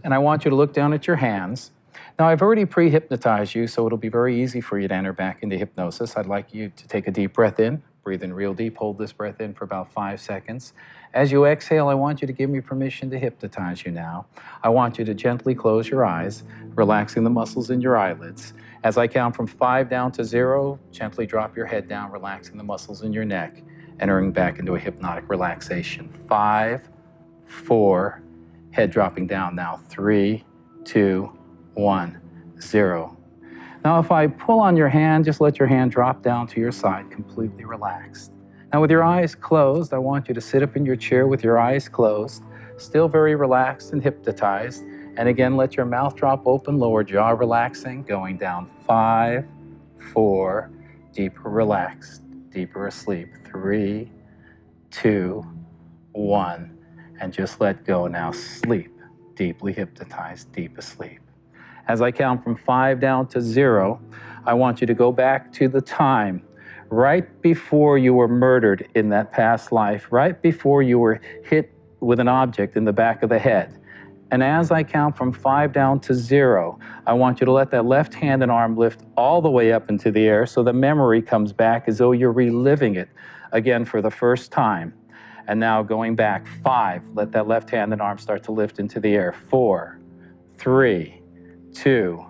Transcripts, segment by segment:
And I want you to look down at your hands. Now, I've already pre-hypnotized you, so it'll be very easy for you to enter back into hypnosis. I'd like you to take a deep breath in. Breathe in real deep. Hold this breath in for about 5 seconds. As you exhale, I want you to give me permission to hypnotize you now. I want you to gently close your eyes, relaxing the muscles in your eyelids. As I count from 5 down to 0, gently drop your head down, relaxing the muscles in your neck, entering back into a hypnotic relaxation. 5, 4, head dropping down now. 3, 2, 1, 0. Now, if I pull on your hand, just let your hand drop down to your side, completely relaxed. Now, with your eyes closed, I want you to sit up in your chair with your eyes closed, still very relaxed and hypnotized. And again, let your mouth drop open, lower jaw relaxing, going down. 5, 4, deeper relaxed, deeper asleep. 3, 2, 1, and just let go now. Sleep, deeply hypnotized, deep asleep. As I count from 5 down to 0, I want you to go back to the time right before you were murdered in that past life, right before you were hit with an object in the back of the head. And as I count from 5 down to 0, I want you to let that left hand and arm lift all the way up into the air so the memory comes back as though you're reliving it again for the first time. And now going back, 5, let that left hand and arm start to lift into the air. 4, 3, 2,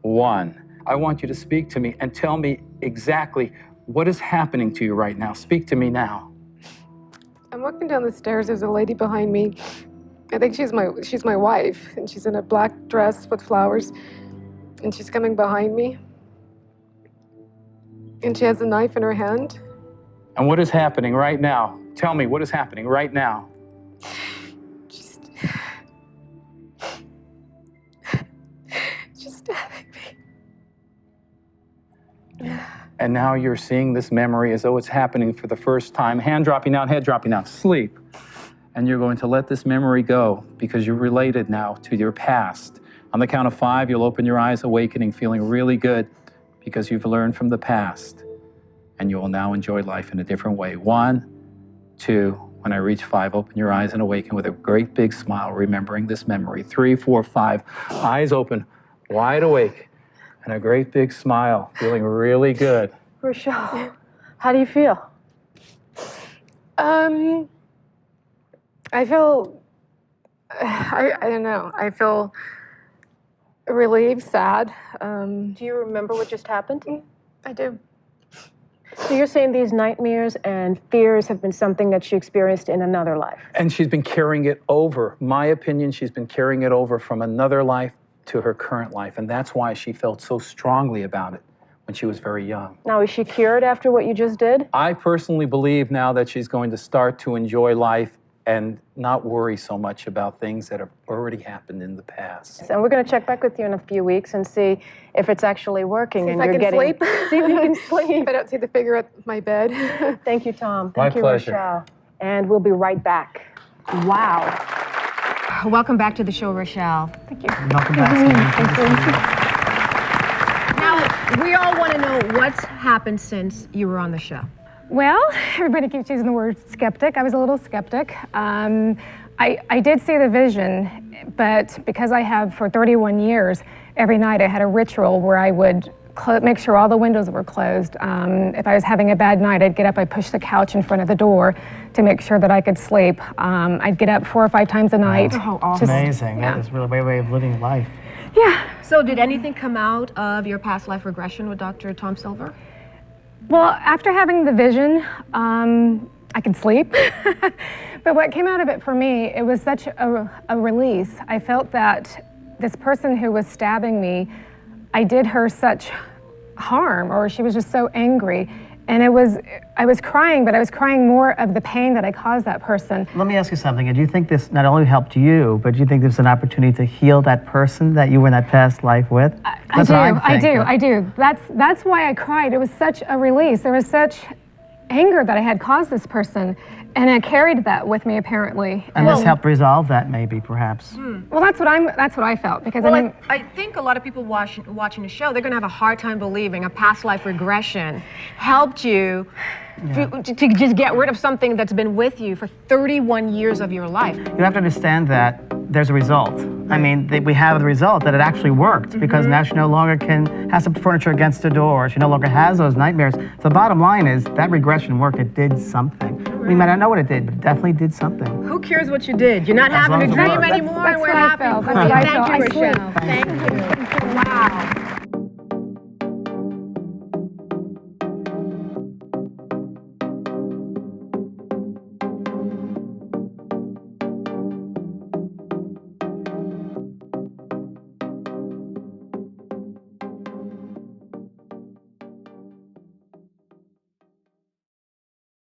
1. I want you to speak to me and tell me exactly what is happening to you right now. Speak to me now. I'm walking down the stairs. There's a lady behind me. I think she's my wife, and she's in a black dress with flowers, and she's coming behind me. And she has a knife in her hand. And what is happening right now? Tell me what is happening right now. She's stabbing me. And now you're seeing this memory as though it's happening for the first time. Hand dropping down, head dropping down. Sleep. And you're going to let this memory go because you're related now to your past. On the count of 5, you'll open your eyes, awakening, feeling really good because you've learned from the past. And you will now enjoy life in a different way. 1, 2, when I reach 5, open your eyes and awaken with a great big smile, remembering this memory. 3, 4, 5, eyes open, wide awake, and a great big smile, feeling really good. Rochelle, how do you feel? I feel, I don't know. I feel relieved, sad. Do you remember what just happened? I do. So you're saying these nightmares and fears have been something that she experienced in another life? And she's been carrying it over. My opinion, she's been carrying it over from another life to her current life. And that's why she felt so strongly about it when she was very young. Now, is she cured after what you just did? I personally believe now that she's going to start to enjoy life and not worry so much about things that have already happened in the past. And we're going to check back with you in a few weeks and see if it's actually working. See and if I you're can getting sleep. See if you can sleep. If I don't see the figure at my bed. Thank you, Tom. My Thank you, pleasure. Rochelle. And we'll be right back. Wow. Welcome back to the show, Rochelle. Thank you. Welcome back. Now, we all want to know what's happened since you were on the show. Well, everybody keeps using the word skeptic. I was a little skeptic. I did see the vision, but because I have for 31 years, every night I had a ritual where I would make sure all the windows were closed. If I was having a bad night, I'd get up, I'd push the couch in front of the door to make sure that I could sleep. I'd get up 4 or 5 times a night. Oh, awesome. Amazing. That is really a way of living life. Yeah. So did anything come out of your past life regression with Dr. Tom Silver? Well, after having the vision, I could sleep. But what came out of it for me, it was such a release. I felt that this person who was stabbing me, I did her such harm, or she was just so angry. And I was crying, but I was crying more of the pain that I caused that person. Let me ask you something. Do you think this not only helped you, but do you think there's an opportunity to heal that person that you were in that past life with? I do. That's why I cried. It was such a release. There was such anger that I had caused this person, and I carried that with me apparently. And this helped resolve that, maybe, perhaps. Well, that's what I felt, because Well, I think a lot of people watching the show, they're going to have a hard time believing a past life regression helped you to just get rid of something that's been with you for 31 years of your life. You have to understand that there's a result. I mean, we have the result that it actually worked because now she no longer has to put furniture against the door. She no longer has those nightmares. So the bottom line is that regression worked. It did something. We might not know what it did, but it definitely did something. Who cares what you did? You're not As long having a as it dream works. anymore, and That's we're what I happy. felt. That's what I felt. Thank you, I sleep. Rochelle. Thank you.